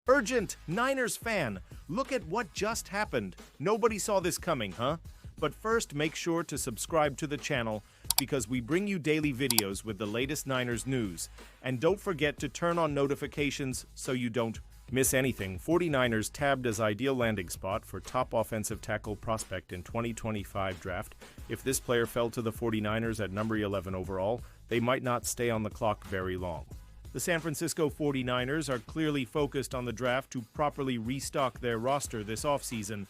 Urgent! Niners fan! Look at what just happened. Nobody saw this coming, huh? But first, make sure to subscribe to the channel because we bring you daily videos with the latest Niners news. And don't forget to turn on notifications so you don't miss anything. 49ers tabbed as ideal landing spot for top offensive tackle prospect in 2025 draft. If this player fell to the 49ers at number 11 overall, they might not stay on the clock very long. The San Francisco 49ers are clearly focused on the draft to properly restock their roster this offseason.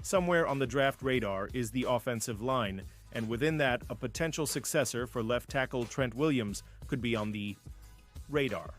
Somewhere on the draft radar is the offensive line, and within that, a potential successor for left tackle Trent Williams could be on the radar.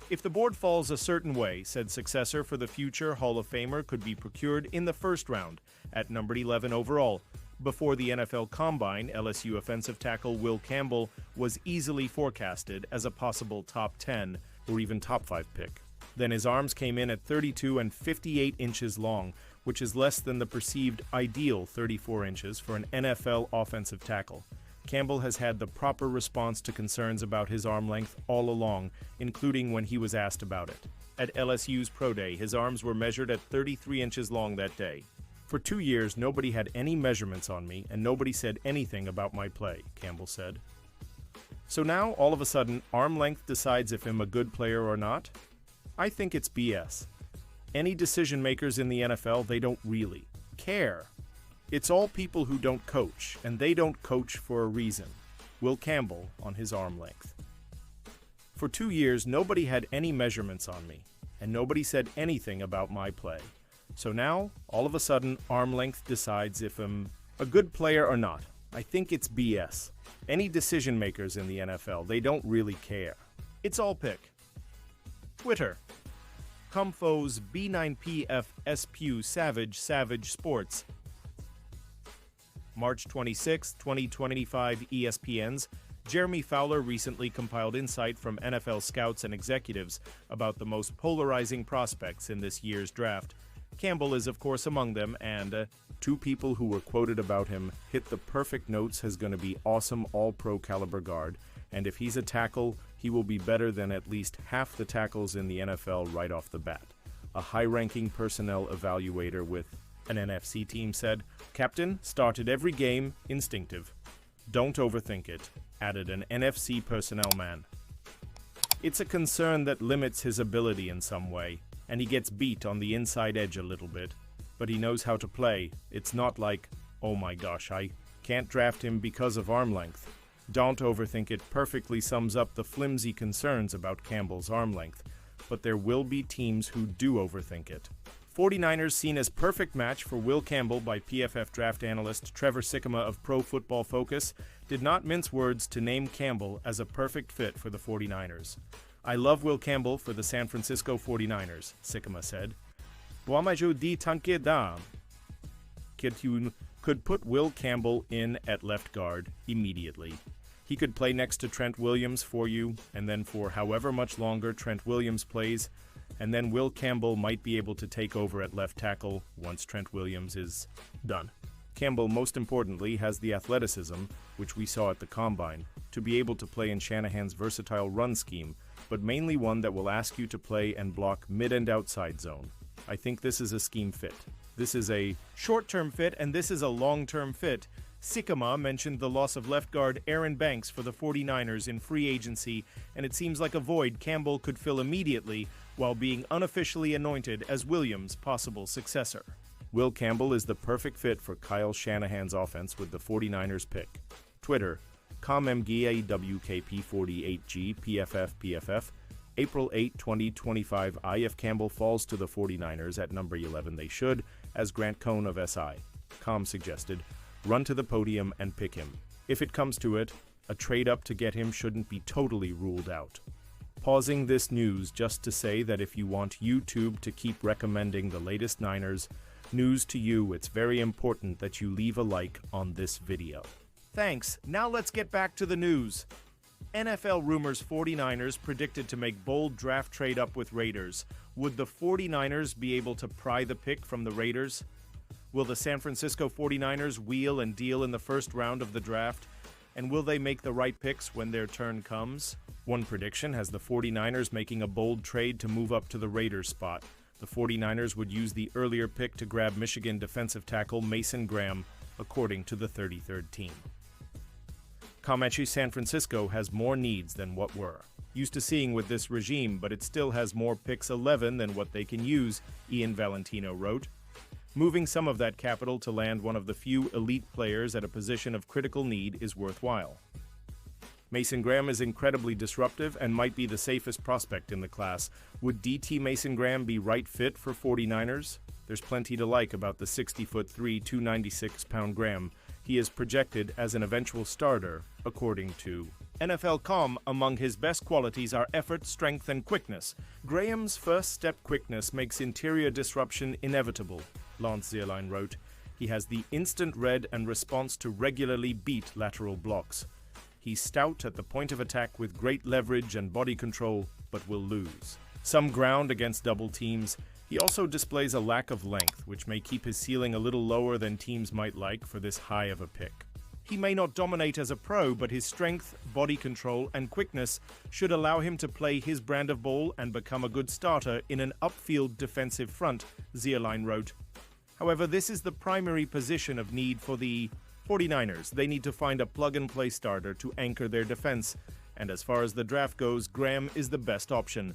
If the board falls a certain way, said successor for the future Hall of Famer could be procured in the first round at number 11 overall. Before the NFL Combine, LSU offensive tackle Will Campbell was easily forecasted as a possible top 10 or even top 5 pick. Then his arms came in at 32 and 58 inches long, which is less than the perceived ideal 34 inches for an NFL offensive tackle. Campbell has had the proper response to concerns about his arm length all along, including when he was asked about it. At LSU's Pro Day, his arms were measured at 33 inches long that day. For 2 years, nobody had any measurements on me, and nobody said anything about my play, Campbell said. So now, all of a sudden, arm length decides if I'm a good player or not? I think it's BS. Any decision makers in the NFL, they don't really care. It's all people who don't coach, and they don't coach for a reason. Will Campbell on his arm length. For 2 years, nobody had any measurements on me, and nobody said anything about my play. So now, all of a sudden, arm length decides if I'm a good player or not. I think it's BS. Any decision makers in the NFL, they don't really care. It's all pick. Twitter. Comfos B9PF SPU Savage Sports. March 26, 2025 ESPN's Jeremy Fowler recently compiled insight from NFL scouts and executives about the most polarizing prospects in this year's draft. Campbell is, of course, among them, and two people who were quoted about him hit the perfect notes as going to be awesome all-pro caliber guard, and if he's a tackle, he will be better than at least half the tackles in the NFL right off the bat. A high-ranking personnel evaluator with an NFC team said, "Captain started every game instinctive. Don't overthink it," added an NFC personnel man. It's a concern that limits his ability in some way, and he gets beat on the inside edge a little bit, but he knows how to play. It's not like, oh my gosh, I can't draft him because of arm length. Don't overthink it perfectly sums up the flimsy concerns about Campbell's arm length, but there will be teams who do overthink it. 49ers seen as perfect match for Will Campbell by PFF draft analyst Trevor Sikkema of Pro Football Focus did not mince words to name Campbell as a perfect fit for the 49ers. "I love Will Campbell for the San Francisco 49ers, Sikkema said. "Boamaju di tanke da." Kitun could put Will Campbell in at left guard immediately. He could play next to Trent Williams for you, and then for however much longer Trent Williams plays, and then Will Campbell might be able to take over at left tackle once Trent Williams is done. Campbell, most importantly, has the athleticism, which we saw at the Combine, to be able to play in Shanahan's versatile run scheme, but mainly one that will ask you to play and block mid and outside zone. I think this is a scheme fit. This is a short-term fit, and this is a long-term fit. Sikkema mentioned the loss of left guard Aaron Banks for the 49ers in free agency, and it seems like a void Campbell could fill immediately while being unofficially anointed as Williams' possible successor. Will Campbell is the perfect fit for Kyle Shanahan's offense with the 49ers pick. Twitter, ComMGAWKP48G PFF, April 8, 2025 If Campbell falls to the 49ers at number 11 they should, as Grant Cohn of SI. Com suggested, run to the podium and pick him. If it comes to it, a trade up to get him shouldn't be totally ruled out. Pausing this news just to say that if you want YouTube to keep recommending the latest Niners news to you, it's very important that you leave a like on this video. Thanks. Now let's get back to the news. NFL rumors 49ers predicted to make bold draft trade up with Raiders. Would the 49ers be able to pry the pick from the Raiders? Will the San Francisco 49ers wheel and deal in the first round of the draft? And will they make the right picks when their turn comes? One prediction has the 49ers making a bold trade to move up to the Raiders spot. The 49ers would use the earlier pick to grab Michigan defensive tackle Mason Graham, according to the 33rd team. Comanche San Francisco has more needs than what were. Used to seeing with this regime, but it still has more picks 11 than what they can use, Ian Valentino wrote. Moving some of that capital to land one of the few elite players at a position of critical need is worthwhile. Mason Graham is incredibly disruptive and might be the safest prospect in the class. Would DT Mason Graham be right fit for 49ers? There's plenty to like about the 60'3", 296-pound Graham. He is projected as an eventual starter, according to NFL.com. Among his best qualities are effort, strength, and quickness. Graham's first-step quickness makes interior disruption inevitable, Lance Zierlein wrote. He has the instant read and response to regularly beat lateral blocks. He's stout at the point of attack with great leverage and body control, but will lose some ground against double teams. He also displays a lack of length, which may keep his ceiling a little lower than teams might like for this high of a pick. He may not dominate as a pro, but his strength, body control, and quickness should allow him to play his brand of ball and become a good starter in an upfield defensive front, Zierlein wrote. However, this is the primary position of need for the 49ers. They need to find a plug-and-play starter to anchor their defense, and as far as the draft goes, Graham is the best option.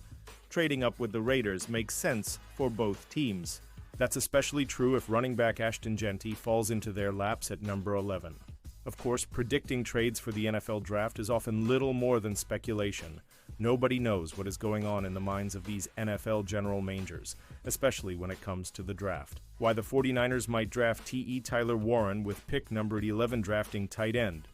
Trading up with the Raiders makes sense for both teams. That's especially true if running back Ashton Jeanty falls into their laps at number 11. Of course, predicting trades for the NFL draft is often little more than speculation. Nobody knows what is going on in the minds of these NFL general managers, especially when it comes to the draft. Why the 49ers might draft T.E. Tyler Warren with pick number 11 drafting tight end.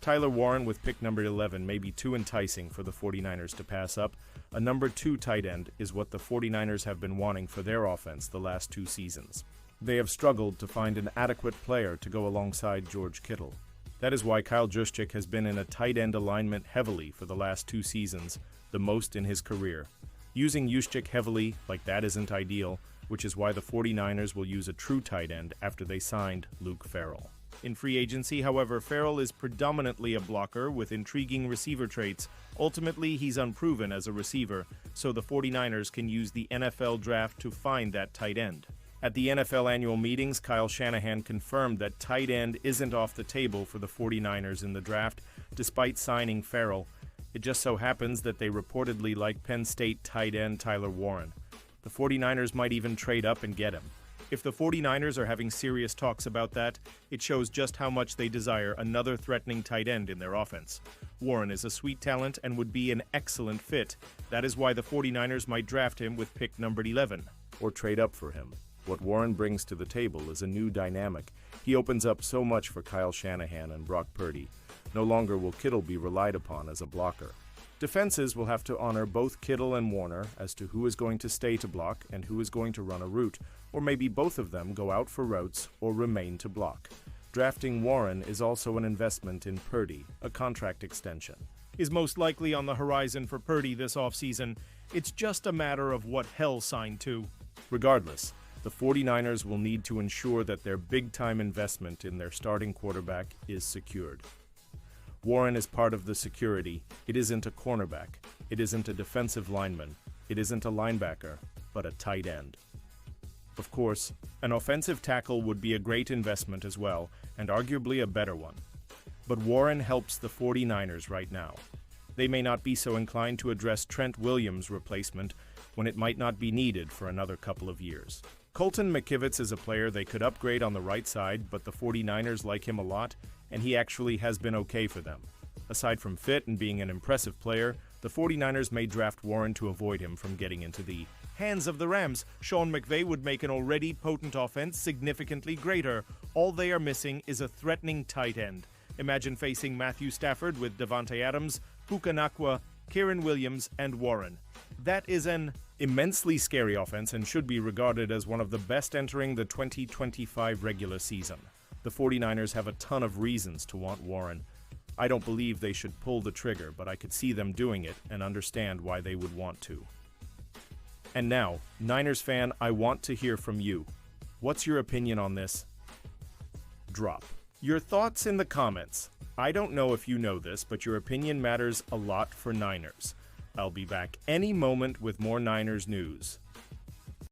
Tyler Warren with pick number 11 may be too enticing for the 49ers to pass up. A number 2 tight end is what the 49ers have been wanting for their offense the last 2 seasons. They have struggled to find an adequate player to go alongside George Kittle. That is why Kyle Juszczyk has been in a tight end alignment heavily for the last 2 seasons, the most in his career. Using Juszczyk heavily like that isn't ideal, which is why the 49ers will use a true tight end after they signed Luke Farrell. In free agency, however, Farrell is predominantly a blocker with intriguing receiver traits. Ultimately, he's unproven as a receiver, so the 49ers can use the NFL draft to find that tight end. At the NFL annual meetings, Kyle Shanahan confirmed that tight end isn't off the table for the 49ers in the draft, despite signing Farrell. It just so happens that they reportedly like Penn State tight end Tyler Warren. The 49ers might even trade up and get him. If the 49ers are having serious talks about that, it shows just how much they desire another threatening tight end in their offense. Warren is a sweet talent and would be an excellent fit. That is why the 49ers might draft him with pick number 11, or trade up for him. What Warren brings to the table is a new dynamic. He opens up so much for Kyle Shanahan and Brock Purdy. No longer will Kittle be relied upon as a blocker. Defenses will have to honor both Kittle and Warner as to who is going to stay to block and who is going to run a route, or maybe both of them go out for routes or remain to block. Drafting Warren is also an investment in Purdy, a contract extension. Is most likely on the horizon for Purdy this offseason. It's just a matter of what hell signed to. Regardless, the 49ers will need to ensure that their big-time investment in their starting quarterback is secured. Warren is part of the security. It isn't a cornerback. It isn't a defensive lineman. It isn't a linebacker, but a tight end. Of course, an offensive tackle would be a great investment as well, and arguably a better one. But Warren helps the 49ers right now. They may not be so inclined to address Trent Williams' replacement when it might not be needed for another couple of years. Colton McKivitz is a player they could upgrade on the right side, but the 49ers like him a lot, and he actually has been okay for them. Aside from fit and being an impressive player, the 49ers may draft Warren to avoid him from getting into the hands of the Rams. Sean McVay would make an already potent offense significantly greater. All they are missing is a threatening tight end. Imagine facing Matthew Stafford with Devontae Adams, Puka Nacua, Kieran Williams, and Warren. That is an immensely scary offense and should be regarded as one of the best entering the 2025 regular season. The 49ers have a ton of reasons to want Warren. I don't believe they should pull the trigger, but I could see them doing it and understand why they would want to. And now, Niners fan, I want to hear from you. What's your opinion on this? Drop your thoughts in the comments. I don't know if you know this, but your opinion matters a lot for Niners. I'll be back any moment with more Niners news.